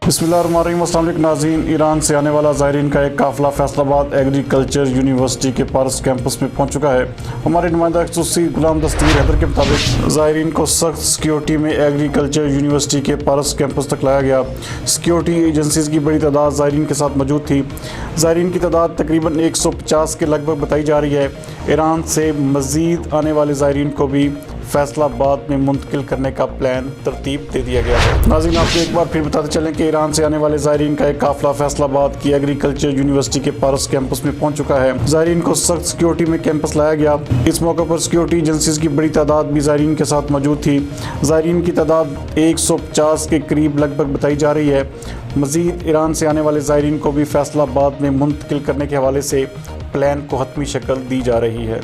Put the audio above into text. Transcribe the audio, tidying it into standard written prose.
बिस्मिल्लाहिर्रहमानिर्रहीम। अस्सलाम वालेकुम नाज़रीन। ईरान से आने वाला ज़ायरीन का एक काफ़िला फैसलाबाद एग्रीकल्चर यूनिवर्सिटी के पारस कैंपस में पहुंच चुका है। हमारे नुमाइंदा ख़ुसूसी गुलाम दस्तगीर हैदर के मुताबिक ज़ायरीन को सख्त सिक्योरिटी में एग्रीकल्चर यूनिवर्सिटी के पारस कैंपस तक लाया गया। सिक्योरिटी एजेंसीज़ की बड़ी तादाद ज़ायरीन के साथ मौजूद थी। ज़ायरीन की तादाद तकरीबन 150 के लगभग बताई जा रही है। ईरान से मज़ीद आने वाले ज़ायरीन को भी फैसलाबाद में मुंतकिल करने का प्लान तरतीब दे दिया गया है। नाज़रीन, आपको एक बार फिर बताते चलें कि ईरान से आने वाले ज़ायरीन का एक काफ़िला फैसलाबाद की एग्रीकल्चर यूनिवर्सिटी के पारस कैंपस में पहुंच चुका है। ज़ायरीन को सख्त सिक्योरिटी में कैंपस लाया गया। इस मौके पर सिक्योरिटी एजेंसीज की बड़ी तादाद भी ज़ायरीन के साथ मौजूद थी। ज़ायरीन की तादाद 150 के करीब लगभग बताई जा रही है। मज़ीद ईरान से आने वाले ज़ायरीन को भी फैसलाबाद में मुंतकिल करने के हवाले से प्लान को हतमी शक्ल दी जा रही है।